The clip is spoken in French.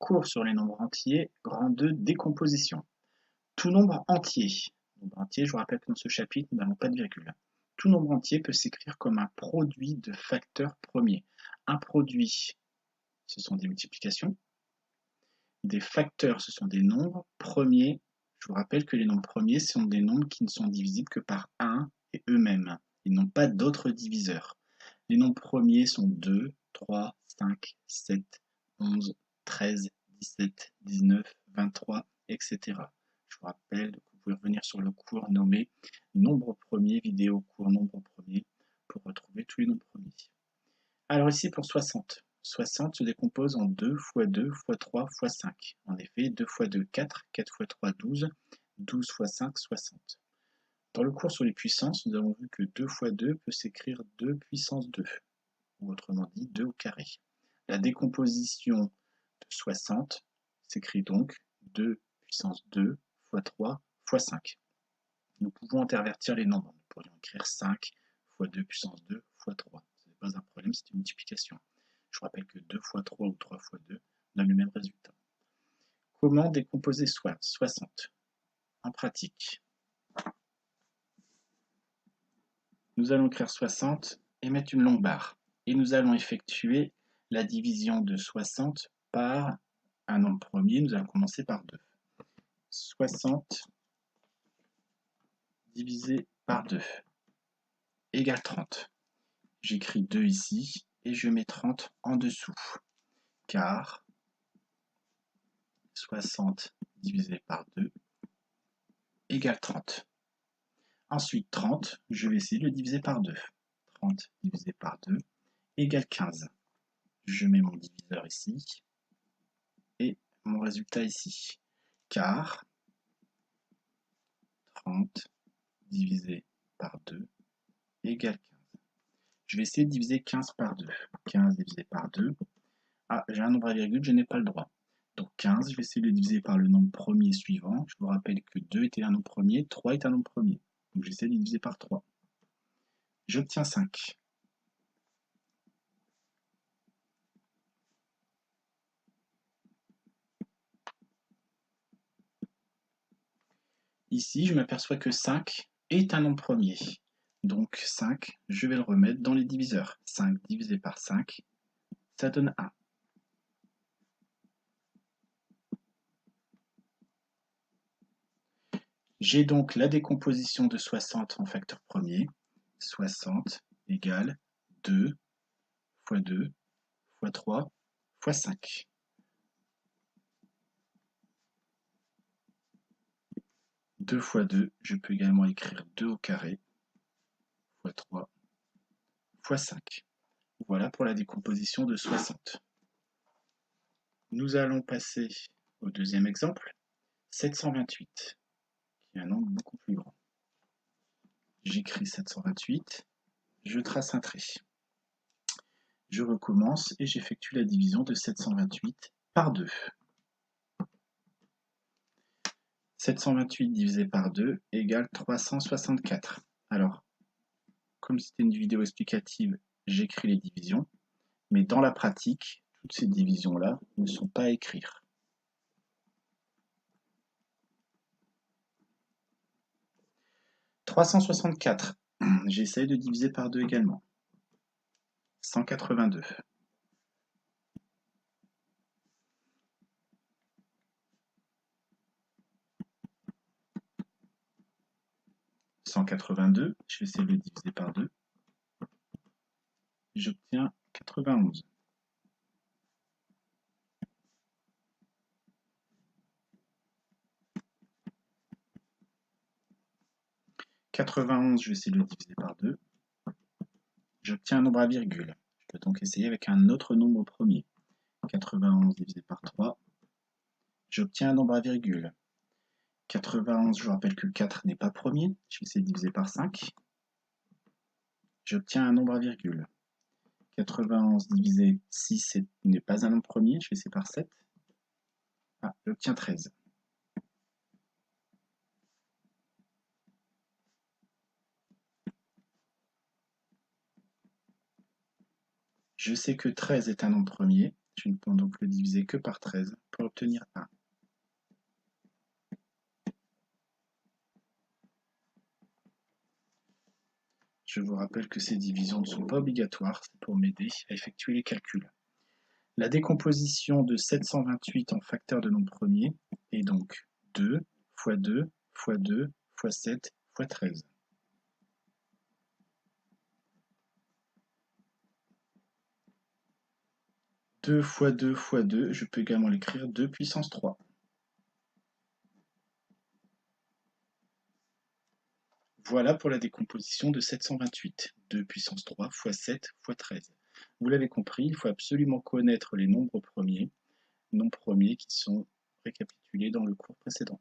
Cours sur les nombres entiers, grand 2, décomposition. Tout nombre entier. Nombre entier, je vous rappelle que dans ce chapitre, nous n'avons pas de virgule. Tout nombre entier peut s'écrire comme un produit de facteurs premiers. Un produit, ce sont des multiplications. Des facteurs, ce sont des nombres premiers. Je vous rappelle que les nombres premiers sont des nombres qui ne sont divisibles que par 1 et eux-mêmes. Ils n'ont pas d'autres diviseurs. Les nombres premiers sont 2, 3, 5, 7, 11, 13, 17, 19, 23, etc. Je vous rappelle que vous pouvez revenir sur le cours nommé Nombre premier, vidéo cours nombre premier, pour retrouver tous les nombres premiers. Alors ici pour 60. 60 se décompose en 2 fois 2 fois 3 fois 5. En effet, 2 fois 2, 4, 4 fois 3, 12, 12 fois 5, 60. Dans le cours sur les puissances, nous avons vu que 2 fois 2 peut s'écrire 2 puissance 2, ou autrement dit 2 au carré. La décomposition de 60 s'écrit donc 2 puissance 2 fois 3 fois 5. Nous pouvons intervertir les nombres. Nous pourrions écrire 5 fois 2 puissance 2 fois 3. Ce n'est pas un problème, c'est une multiplication. Je vous rappelle que 2 fois 3 ou 3 fois 2 donnent le même résultat. Comment décomposer 60 ? En pratique, nous allons écrire 60 et mettre une longue barre. Et nous allons effectuer la division de 60 par un nombre premier. Nous allons commencer par 2. 60 divisé par 2 égale 30. J'écris 2 ici et je mets 30 en dessous. Car 60 divisé par 2 égale 30. Ensuite, 30, je vais essayer de le diviser par 2. 30 divisé par 2 égale 15. Je mets mon diviseur ici et mon résultat ici. Car 30 divisé par 2 égale 15. Je vais essayer de diviser 15 par 2. 15 divisé par 2. Ah, j'ai un nombre à virgule, je n'ai pas le droit. Donc 15, je vais essayer de le diviser par le nombre premier suivant. Je vous rappelle que 2 était un nombre premier, 3 est un nombre premier. Donc j'essaie de diviser par 3. J'obtiens 5. Ici, je m'aperçois que 5 est un nombre premier. Donc 5, je vais le remettre dans les diviseurs. 5 divisé par 5, ça donne 1. J'ai donc la décomposition de 60 en facteur premier. 60 égale 2 fois 2 fois 3 fois 5. 2 fois 2, je peux également écrire 2 au carré fois 3 fois 5. Voilà pour la décomposition de 60. Nous allons passer au deuxième exemple, 728, qui est un nombre beaucoup plus grand. J'écris 728, je trace un trait. Je recommence et j'effectue la division de 728 par 2. 728 divisé par 2 égale 364. Alors, comme c'était une vidéo explicative, j'écris les divisions, mais dans la pratique, toutes ces divisions-là ne sont pas à écrire. « 364, j'essaie de diviser par 2 également. 182. 182, je vais essayer de le diviser par 2. J'obtiens 91. 91, je vais essayer de le diviser par 2. J'obtiens un nombre à virgule. Je peux donc essayer avec un autre nombre premier. 91 divisé par 3. J'obtiens un nombre à virgule. 91, je vous rappelle que 4 n'est pas premier. Je vais essayer de diviser par 5. J'obtiens un nombre à virgule. 91 divisé 6 n'est pas un nombre premier. Je vais essayer par 7. Ah, j'obtiens 13. Je sais que 13 est un nombre premier. Je ne peux donc le diviser que par 13 pour pour obtenir 1. Je vous rappelle que ces divisions ne sont pas obligatoires, c'est pour m'aider à effectuer les calculs. La décomposition de 728 en facteurs de nombres premiers est donc 2 fois 2 fois 2 fois 7 fois 13. 2 fois 2 fois 2, je peux également l'écrire 2 puissance 3. Voilà pour la décomposition de 728. 2 puissance 3 fois 7 fois 13. Vous l'avez compris, il faut absolument connaître les nombres premiers qui sont récapitulés dans le cours précédent.